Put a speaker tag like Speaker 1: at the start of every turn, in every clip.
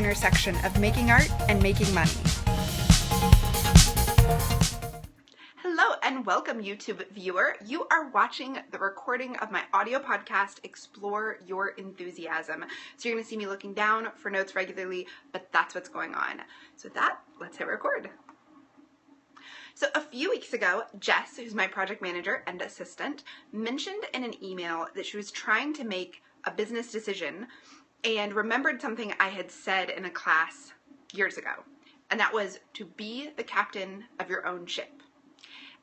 Speaker 1: intersection of making art and making money. Hello and welcome, YouTube viewer. You are watching the recording of my audio podcast, Explore Your Enthusiasm. So you're going to see me looking down for notes regularly, but that's what's going on. So with that, let's hit record. So a few weeks ago, Jess, who's my project manager and assistant, mentioned in an email that she was trying to make a business decision and remembered something I had said in a class years ago, and that was to be the captain of your own ship.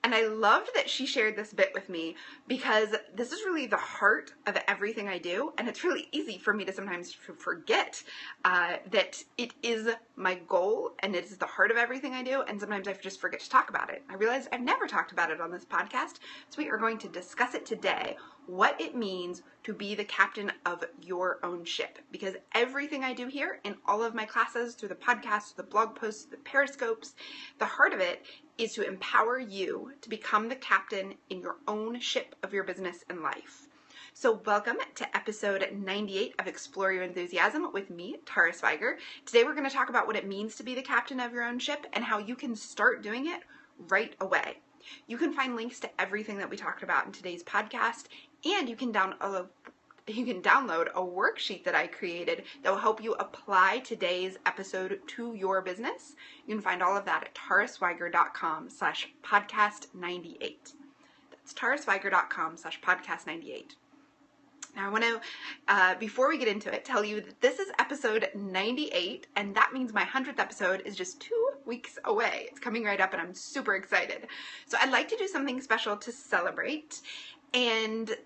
Speaker 1: And I loved that she shared this bit with me because this is really the heart of everything I do, and it's really easy for me to sometimes forget that it is my goal and it is the heart of everything I do, and sometimes I just forget to talk about it. I realize I've never talked about it on this podcast, so we are going to discuss it today, what it means to be the captain of your own ship, because everything I do here in all of my classes, through the podcast, the blog posts, the periscopes, the heart of it is to empower you to become the captain in your own ship of your business and life. So welcome to episode 98 of Explore Your Enthusiasm with me, Tara Swiger. Today we're going to talk about what it means to be the captain of your own ship and how you can start doing it right away. You can find links to everything that we talked about in today's podcast, and you can download a worksheet that I created that will help you apply today's episode to your business. You can find all of that at taraswiger.com/podcast98. That's taraswiger.com/podcast98. Now I want to, before we get into it, tell you that this is episode 98, and that means my 100th episode is just 2 weeks away. It's coming right up, and I'm super excited. So I'd like to do something special to celebrate, and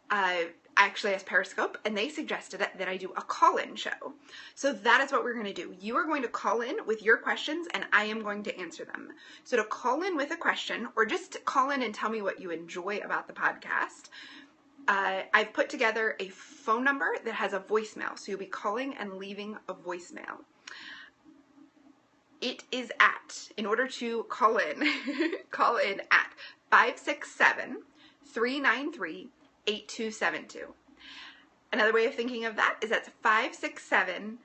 Speaker 1: I actually asked Periscope, and they suggested that I do a call-in show. So that is what we're going to do. You are going to call in with your questions, and I am going to answer them. So to call in with a question, or just call in and tell me what you enjoy about the podcast, I've put together a phone number that has a voicemail. So you'll be calling and leaving a voicemail. It is in order to call in, call in at 567-393-8272. Another way of thinking of that is that's 567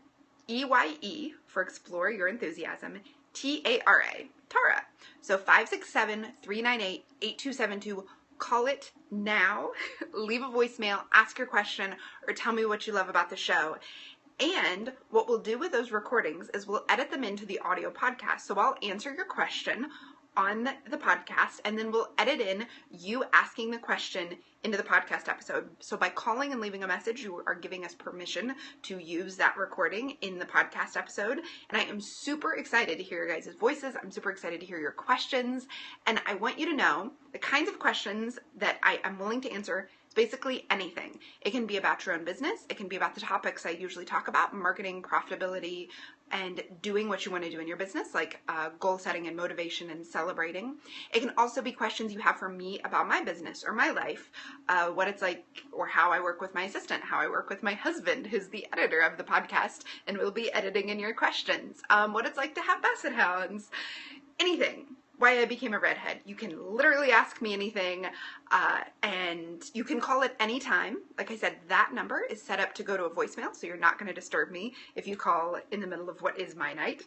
Speaker 1: EYE for Explore Your Enthusiasm, TARA, Tara. So 567-398-8272. Call it now, leave a voicemail, ask your question, or tell me what you love about the show. And what we'll do with those recordings is we'll edit them into the audio podcast. So I'll answer your question on the podcast, and then we'll edit in you asking the question into the podcast episode. So by calling and leaving a message, you are giving us permission to use that recording in the podcast episode. And I am super excited to hear your guys' voices. I'm super excited to hear your questions. And I want you to know the kinds of questions that I am willing to answer. Basically anything. It can be about your own business. It can be about the topics I usually talk about, marketing, profitability, and doing what you want to do in your business, like goal setting and motivation and celebrating. It can also be questions you have for me about my business or my life, what it's like, or how I work with my assistant, how I work with my husband, who's the editor of the podcast and will be editing in your questions, what it's like to have basset hounds, anything. Why I became a redhead. You can literally ask me anything, and you can call at any time. Like I said, that number is set up to go to a voicemail, so you're not going to disturb me if you call in the middle of what is my night.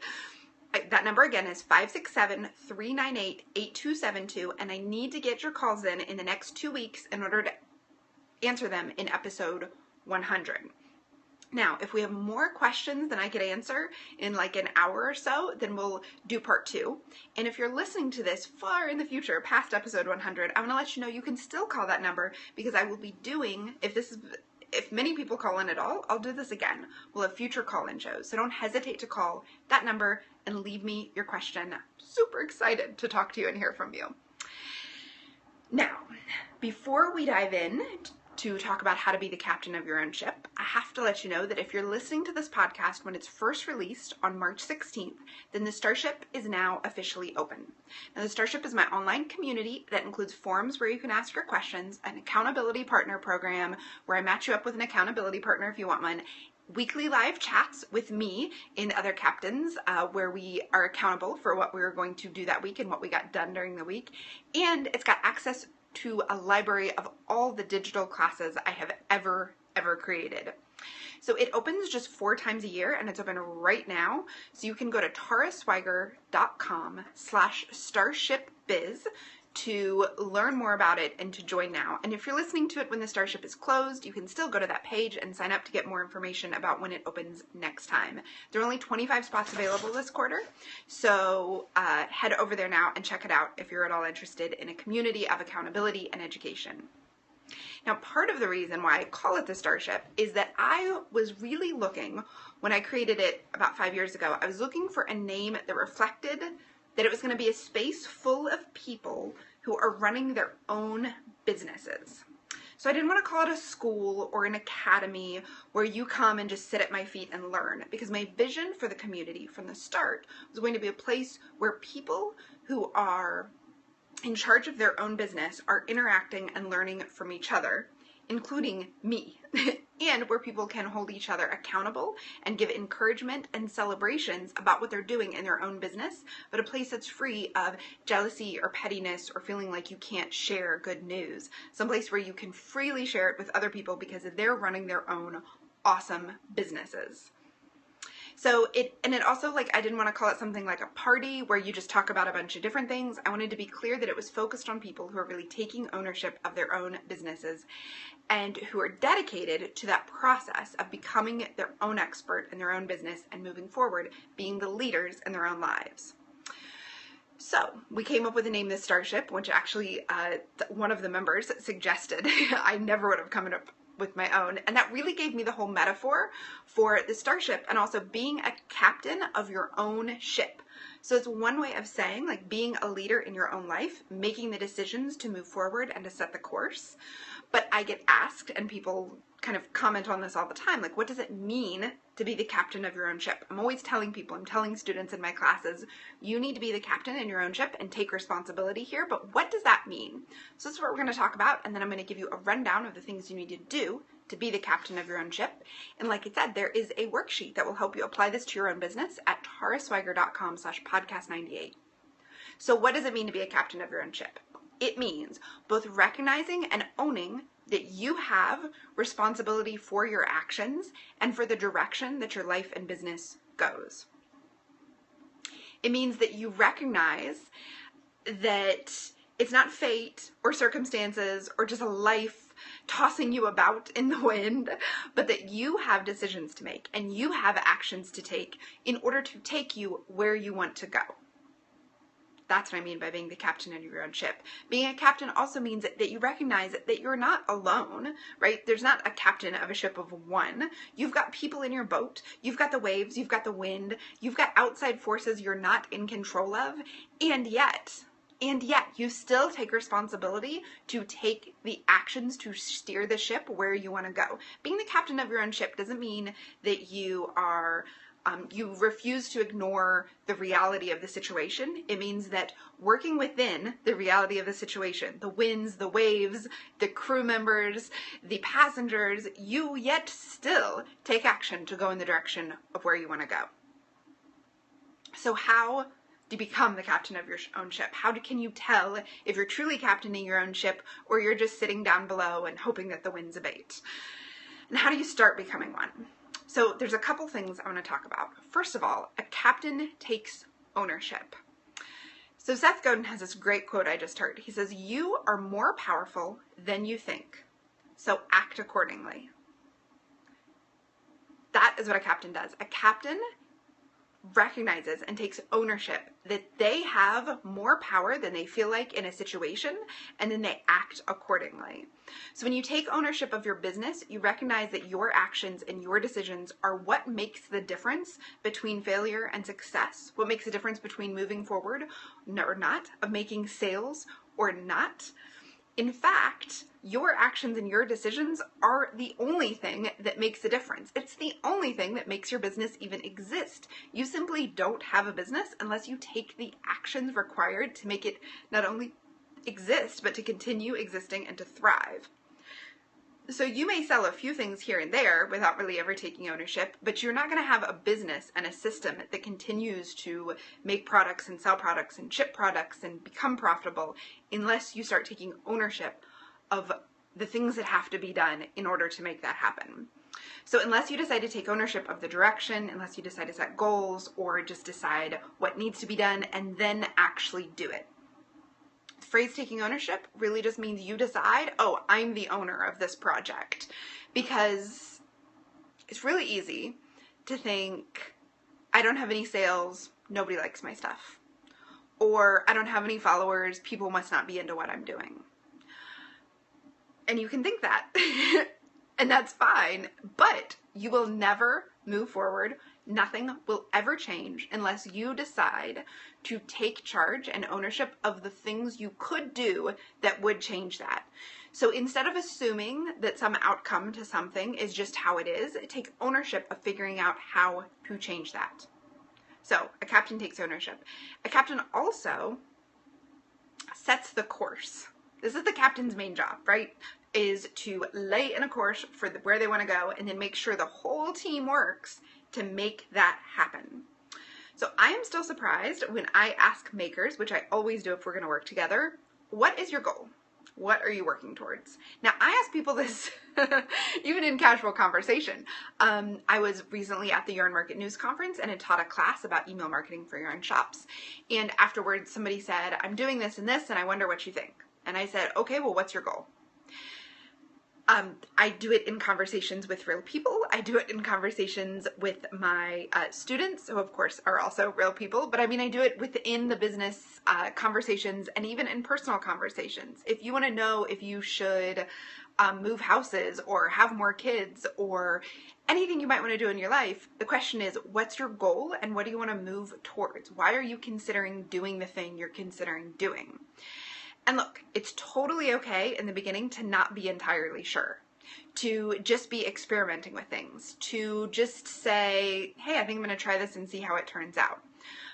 Speaker 1: That number again is 567-398-8272, and I need to get your calls in the next 2 weeks in order to answer them in episode 100. Now, if we have more questions than I could answer in like an hour or so, then we'll do part 2. And if you're listening to this far in the future, past episode 100, I want to let you know you can still call that number, because I will be doing, if many people call in at all, I'll do this again. We'll have future call-in shows. So don't hesitate to call that number and leave me your question. I'm super excited to talk to you and hear from you. Now, before we dive in to talk about how to be the captain of your own ship, I have to let you know that if you're listening to this podcast when it's first released on March 16th, then the Starship is now officially open. Now, the Starship is my online community that includes forums where you can ask your questions, an accountability partner program where I match you up with an accountability partner if you want one, weekly live chats with me and other captains where we are accountable for what we were going to do that week and what we got done during the week, and it's got access to a library of all the digital classes I have ever created. So it opens just 4 times a year, and it's open right now. So you can go to taraswiger.com/starshipbiz to learn more about it and to join now. And if you're listening to it when the Starship is closed, you can still go to that page and sign up to get more information about when it opens next time. There are only 25 spots available this quarter, so head over there now and check it out if you're at all interested in a community of accountability and education. Now, part of the reason why I call it the Starship is that I was really looking, when I created it about 5 years ago, I was looking for a name that reflected that it was going to be a space full of people who are running their own businesses. So I didn't want to call it a school or an academy where you come and just sit at my feet and learn, because my vision for the community from the start was going to be a place where people who are in charge of their own business are interacting and learning from each other, including me, and where people can hold each other accountable and give encouragement and celebrations about what they're doing in their own business, but a place that's free of jealousy or pettiness or feeling like you can't share good news. Someplace where you can freely share it with other people because they're running their own awesome businesses. So it also, like, I didn't want to call it something like a party where you just talk about a bunch of different things. I wanted to be clear that it was focused on people who are really taking ownership of their own businesses and who are dedicated to that process of becoming their own expert in their own business and moving forward, being the leaders in their own lives. So we came up with the name The Starship, which actually one of the members suggested. I never would have come up with my own, and that really gave me the whole metaphor for the Starship and also being a captain of your own ship. So it's one way of saying, like, being a leader in your own life, making the decisions to move forward and to set the course. But I get asked, and people kind of comment on this all the time, like, what does it mean to be the captain of your own ship? I'm always telling people, I'm telling students in my classes, you need to be the captain in your own ship and take responsibility here, but what does that mean? So this is what we're going to talk about, and then I'm going to give you a rundown of the things you need to do to be the captain of your own ship. And like I said, there is a worksheet that will help you apply this to your own business at taraswiger.com/podcast98. So what does it mean to be a captain of your own ship? It means both recognizing and owning that you have responsibility for your actions and for the direction that your life and business goes. It means that you recognize that it's not fate or circumstances or just a life tossing you about in the wind, but that you have decisions to make and you have actions to take in order to take you where you want to go. That's what I mean by being the captain of your own ship. Being a captain also means that you recognize that you're not alone, right? There's not a captain of a ship of one. You've got people in your boat. You've got the waves. You've got the wind. You've got outside forces you're not in control of. And yet, you still take responsibility to take the actions to steer the ship where you want to go. Being the captain of your own ship doesn't mean that you are you refuse to ignore the reality of the situation. It means that working within the reality of the situation, the winds, the waves, the crew members, the passengers, you yet still take action to go in the direction of where you want to go. So how do you become the captain of your own ship? Can you tell if you're truly captaining your own ship or you're just sitting down below and hoping that the winds abate? And how do you start becoming one? So there's a couple things I want to talk about. First of all, a captain takes ownership. So Seth Godin has this great quote I just heard. He says, "You are more powerful than you think, so act accordingly." That is what a captain does. A captain recognizes and takes ownership that they have more power than they feel like in a situation, and then they act accordingly. So when you take ownership of your business, you recognize that your actions and your decisions are what makes the difference between failure and success, what makes the difference between moving forward or not, of making sales or not. In fact, your actions and your decisions are the only thing that makes a difference. It's the only thing that makes your business even exist. You simply don't have a business unless you take the actions required to make it not only exist, but to continue existing and to thrive. So you may sell a few things here and there without really ever taking ownership, but you're not going to have a business and a system that continues to make products and sell products and ship products and become profitable unless you start taking ownership of the things that have to be done in order to make that happen. So unless you decide to take ownership of the direction, unless you decide to set goals or just decide what needs to be done and then actually do it. The phrase taking ownership really just means you decide, oh, I'm the owner of this project. Because it's really easy to think, I don't have any sales, nobody likes my stuff. Or I don't have any followers, people must not be into what I'm doing. And you can think that. And that's fine, but you will never move forward. Nothing will ever change unless you decide to take charge and ownership of the things you could do that would change that. So instead of assuming that some outcome to something is just how it is, take ownership of figuring out how to change that. So a captain takes ownership. A captain also sets the course. This is the captain's main job, right? Is to lay in a course for where they want to go and then make sure the whole team works to make that happen. So I am still surprised when I ask makers, which I always do if we're going to work together, what is your goal? What are you working towards? Now, I ask people this even in casual conversation. I was recently at the Yarn Market News Conference and had taught a class about email marketing for yarn shops. And afterwards, somebody said, I'm doing this and this, and I wonder what you think. And I said, okay, well, what's your goal? I do it in conversations with real people. I do it in conversations with my students, who of course are also real people, but I mean, I do it within the business conversations and even in personal conversations. If you want to know if you should move houses or have more kids or anything you might want to do in your life, the question is, what's your goal and what do you want to move towards? Why are you considering doing the thing you're considering doing? And look, it's totally okay in the beginning to not be entirely sure, to just be experimenting with things, to just say, hey, I think I'm going to try this and see how it turns out.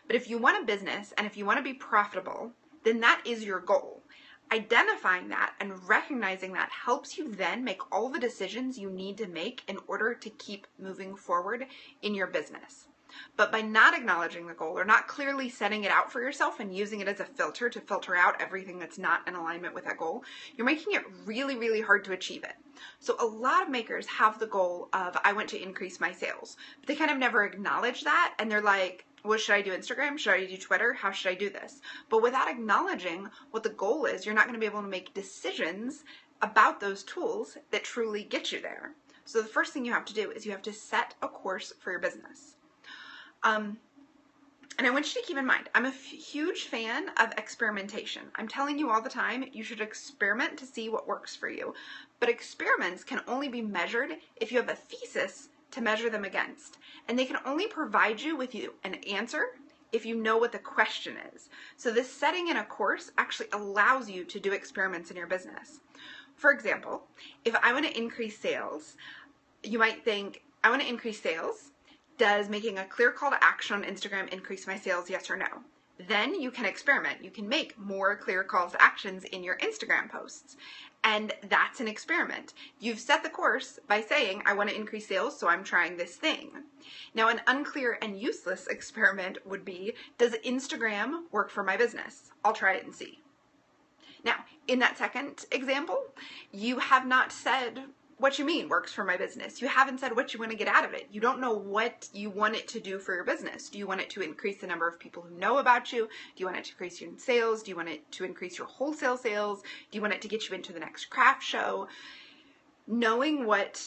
Speaker 1: But if you want a business and if you want to be profitable, then that is your goal. Identifying that and recognizing that helps you then make all the decisions you need to make in order to keep moving forward in your business. But by not acknowledging the goal or not clearly setting it out for yourself and using it as a filter to filter out everything that's not in alignment with that goal, you're making it really, really hard to achieve it. So a lot of makers have the goal of, I want to increase my sales, but they kind of never acknowledge that. And they're like, well, should I do Instagram? Should I do Twitter? How should I do this? But without acknowledging what the goal is, you're not going to be able to make decisions about those tools that truly get you there. So the first thing you have to do is you have to set a course for your business. And I want you to keep in mind, I'm a huge fan of experimentation. I'm telling you all the time, you should experiment to see what works for you. But experiments can only be measured if you have a thesis to measure them against. And they can only provide you with an answer if you know what the question is. So this setting in a course actually allows you to do experiments in your business. For example, if I want to increase sales, you might think, I want to increase sales. Does making a clear call to action on Instagram increase my sales, yes or no? Then you can experiment. You can make more clear calls to actions in your Instagram posts. And that's an experiment. You've set the course by saying, I want to increase sales, so I'm trying this thing. Now, an unclear and useless experiment would be, does Instagram work for my business? I'll try it and see. Now, in that second example, you have not said what you mean works for my business. You haven't said what you want to get out of it. You don't know what you want it to do for your business. Do you want it to increase the number of people who know about you? Do you want it to increase your sales? Do you want it to increase your wholesale sales? Do you want it to get you into the next craft show? Knowing what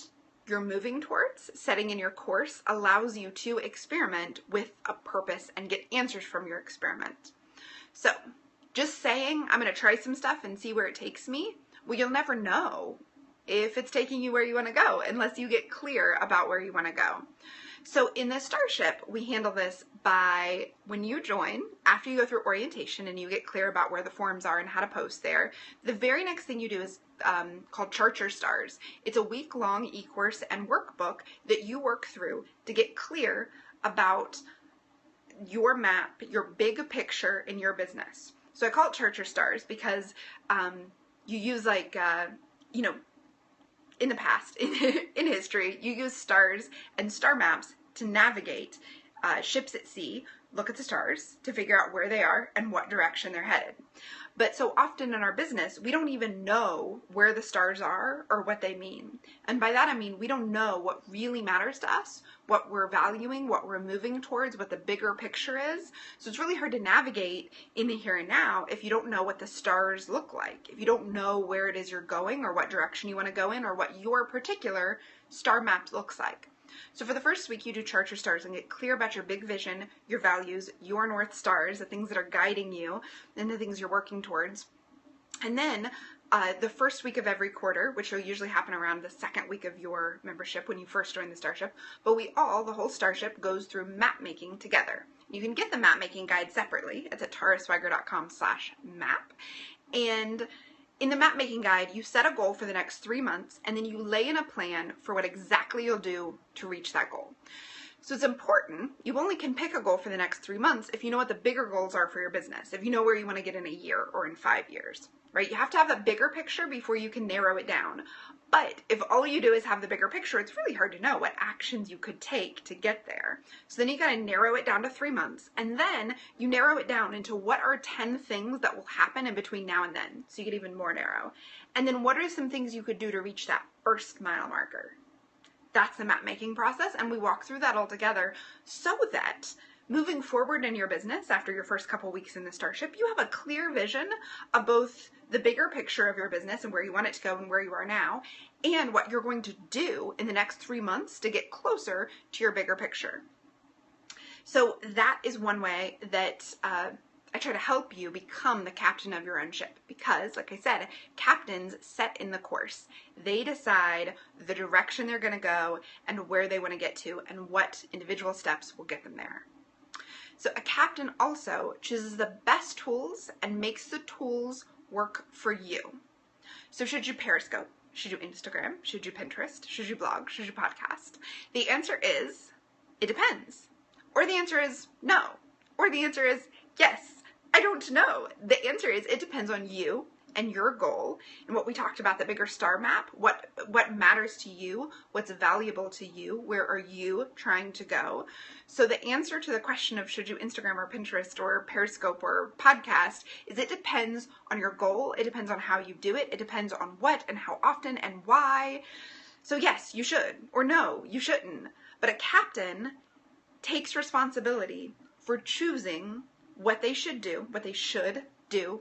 Speaker 1: you're moving towards, setting in your course, allows you to experiment with a purpose and get answers from your experiment. So just saying, I'm going to try some stuff and see where it takes me, well, you'll never know if it's taking you where you want to go unless you get clear about where you want to go. So in the Starship, we handle this by, when you join, after you go through orientation and you get clear about where the forums are and how to post there, the very next thing you do is called Chart Your Stars. It's a week-long e-course and workbook that you work through to get clear about your map, your big picture in your business. So I call it Chart Your Stars because you use in the past, in history, you use stars and star maps to navigate ships at sea look at the stars to figure out where they are and what direction they're headed. But so often in our business, we don't even know where the stars are or what they mean. And by that I mean we don't know what really matters to us, what we're valuing, what we're moving towards, what the bigger picture is. So it's really hard to navigate in the here and now if you don't know what the stars look like, if you don't know where it is you're going or what direction you want to go in or what your particular star map looks like. So for the first week, you do chart your stars and get clear about your big vision, your values, your North Stars, the things that are guiding you, and the things you're working towards. And then the first week of every quarter, which will usually happen around the second week of your membership when you first join the Starship, but the whole Starship goes through map making together. You can get the map making guide separately. It's at taraswiger.com/map. And in the map making guide, you set a goal for the next 3 months, and then you lay in a plan for what exactly you'll do to reach that goal. So it's important. You only can pick a goal for the next 3 months if you know what the bigger goals are for your business, if you know where you want to get in a year or in 5 years, right? You have to have the bigger picture before you can narrow it down. But if all you do is have the bigger picture, it's really hard to know what actions you could take to get there. So then you got to narrow it down to 3 months, and then you narrow it down into what are 10 things that will happen in between now and then. So you get even more narrow. And then what are some things you could do to reach that first mile marker? That's the map making process, and we walk through that all together so that moving forward in your business after your first couple weeks in the Starship, you have a clear vision of both the bigger picture of your business and where you want it to go and where you are now, and what you're going to do in the next 3 months to get closer to your bigger picture. So that is one way that I try to help you become the captain of your own ship, because, like I said, captains set in the course. They decide the direction they're going to go and where they want to get to and what individual steps will get them there. So a captain also chooses the best tools and makes the tools work for you. So should you Periscope? Should you Instagram? Should you Pinterest? Should you blog? Should you podcast? The answer is, it depends. Or the answer is no. Or the answer is yes. I don't know. The answer is it depends on you and your goal and what we talked about, the bigger star map, what matters to you, what's valuable to you, where are you trying to go. So the answer to the question of should you Instagram or Pinterest or Periscope or podcast is it depends on your goal. It depends on how you do it. It depends on what and how often and why. So yes, you should, or no, you shouldn't. But a captain takes responsibility for choosing what they should do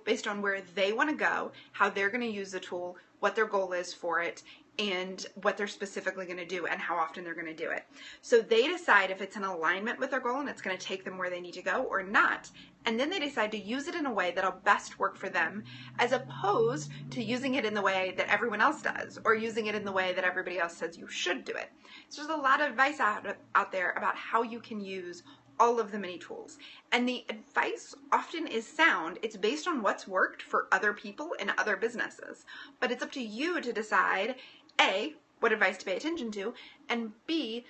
Speaker 1: based on where they want to go, how they're going to use the tool, what their goal is for it, and what they're specifically going to do and how often they're going to do it. So they decide if it's in alignment with their goal and it's going to take them where they need to go or not. And then they decide to use it in a way that'll best work for them, as opposed to using it in the way that everyone else does or using it in the way that everybody else says you should do it. So there's a lot of advice out there about how you can use all of the many tools. And the advice often is sound. It's based on what's worked for other people in other businesses. But it's up to you to decide, A, what advice to pay attention to, and B,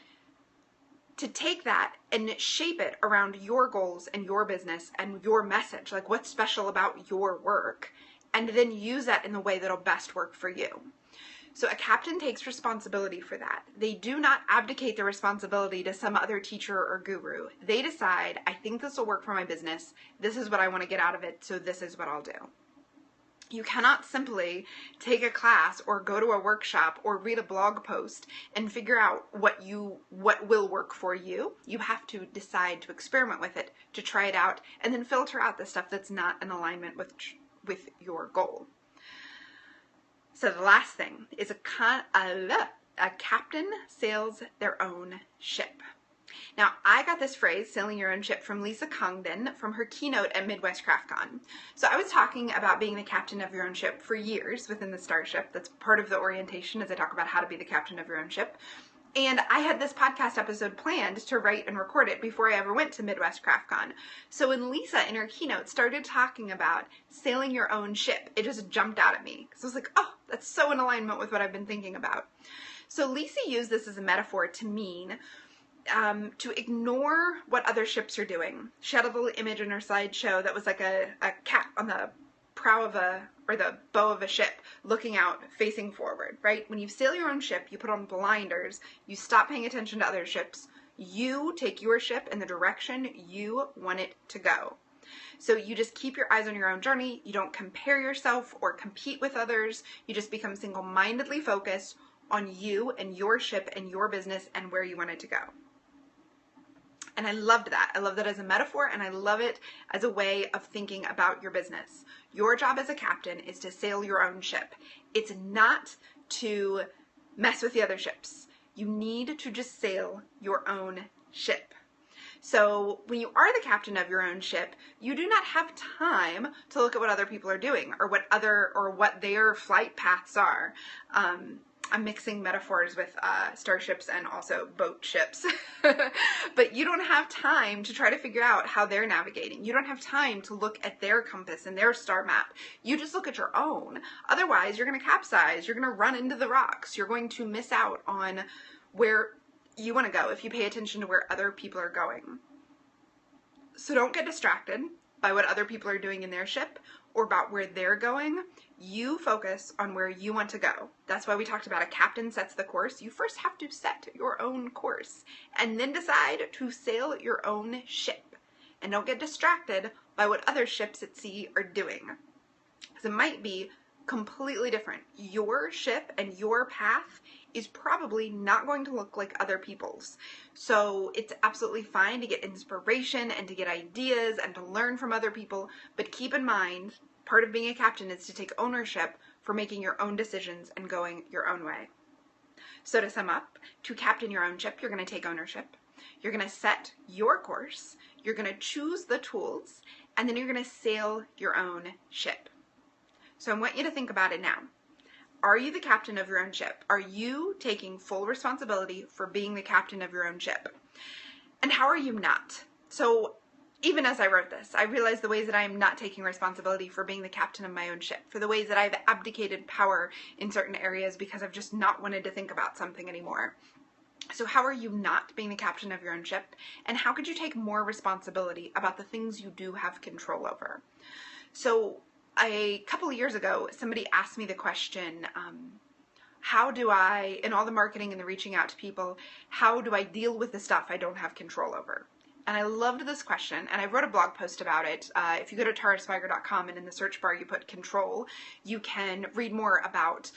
Speaker 1: to take that and shape it around your goals and your business and your message, like what's special about your work, and then use that in the way that'll best work for you. So a captain takes responsibility for that. They do not abdicate the responsibility to some other teacher or guru. They decide, I think this will work for my business. This is what I want to get out of it, so this is what I'll do. You cannot simply take a class or go to a workshop or read a blog post and figure out what will work for you. You have to decide to experiment with it, to try it out, and then filter out the stuff that's not in alignment with your goal. So the last thing is a captain sails their own ship. Now, I got this phrase, sailing your own ship, from Lisa Congdon from her keynote at Midwest CraftCon. So I was talking about being the captain of your own ship for years within the Starship. That's part of the orientation, as I talk about how to be the captain of your own ship. And I had this podcast episode planned to write and record it before I ever went to Midwest CraftCon. So when Lisa, in her keynote, started talking about sailing your own ship, it just jumped out at me. So I was like, oh, that's so in alignment with what I've been thinking about. So Lisa used this as a metaphor to mean to ignore what other ships are doing. She had a little image in her slideshow that was like a cat on the prow of or the bow of a ship looking out, facing forward, right? When you sail your own ship, you put on blinders, you stop paying attention to other ships, You take your ship in the direction you want it to go. So you just keep your eyes on your own journey. You don't compare yourself or compete with others. You just become single-mindedly focused on you and your ship and your business and where you want it to go. And I loved that. I love that as a metaphor, and I love it as a way of thinking about your business. Your job as a captain is to sail your own ship. It's not to mess with the other ships. You need to just sail your own ship. So when you are the captain of your own ship, you do not have time to look at what other people are doing or what their flight paths are. I'm mixing metaphors with starships and also boat ships. But you don't have time to try to figure out how they're navigating. You don't have time to look at their compass and their star map. You just look at your own. Otherwise, you're going to capsize. You're going to run into the rocks. You're going to miss out on where you want to go if you pay attention to where other people are going. So don't get distracted by what other people are doing in their ship or about where they're going. You focus on where you want to go. That's why we talked about a captain sets the course. You first have to set your own course and then decide to sail your own ship. And don't get distracted by what other ships at sea are doing, because it might be completely different. Your ship and your path is probably not going to look like other people's. So it's absolutely fine to get inspiration and to get ideas and to learn from other people, but keep in mind, part of being a captain is to take ownership for making your own decisions and going your own way. So to sum up, to captain your own ship, you're going to take ownership. You're going to set your course. You're going to choose the tools, and then you're going to sail your own ship. So I want you to think about it now. Are you the captain of your own ship? Are you taking full responsibility for being the captain of your own ship? And how are you not? So even as I wrote this, I realized the ways that I am not taking responsibility for being the captain of my own ship, for the ways that I've abdicated power in certain areas because I've just not wanted to think about something anymore. So how are you not being the captain of your own ship? And how could you take more responsibility about the things you do have control over? So a couple of years ago, somebody asked me the question, how do I, in all the marketing and the reaching out to people, how do I deal with the stuff I don't have control over? And I loved this question, and I wrote a blog post about it. If you go to taraswiger.com and in the search bar you put control, you can read more about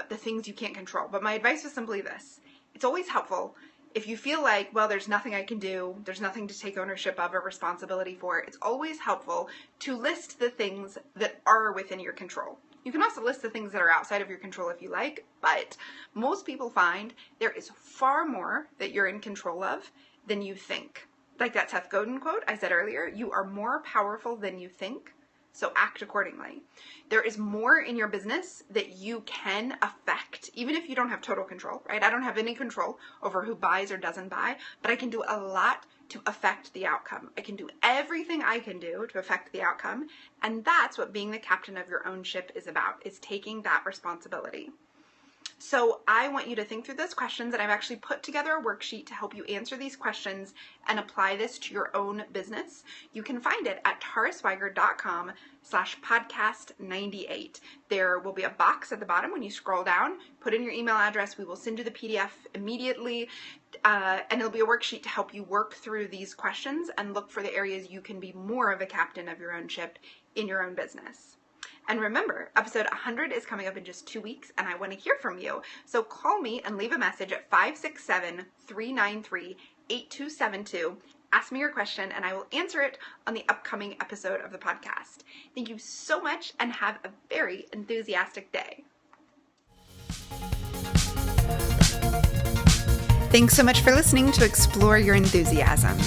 Speaker 1: the things you can't control. But my advice was simply this. It's always helpful if you feel like, well, there's nothing I can do, there's nothing to take ownership of or responsibility for, it's always helpful to list the things that are within your control. You can also list the things that are outside of your control if you like, but most people find there is far more that you're in control of than you think. Like that Seth Godin quote I said earlier, you are more powerful than you think, so act accordingly. There is more in your business that you can affect, even if you don't have total control, right? I don't have any control over who buys or doesn't buy, but I can do a lot to affect the outcome. I can do everything I can do to affect the outcome, and that's what being the captain of your own ship is about, is taking that responsibility. So I want you to think through those questions, and I've actually put together a worksheet to help you answer these questions and apply this to your own business. You can find it at taraswiger.com/podcast98. There will be a box at the bottom when you scroll down. Put in your email address. We will send you the PDF immediately, and it'll be a worksheet to help you work through these questions and look for the areas you can be more of a captain of your own ship in your own business. And remember, episode 100 is coming up in just 2 weeks, and I want to hear from you. So call me and leave a message at 567-393-8272. Ask me your question, and I will answer it on the upcoming episode of the podcast. Thank you so much, and have a very enthusiastic day. Thanks so much for listening to Explore Your Enthusiasm.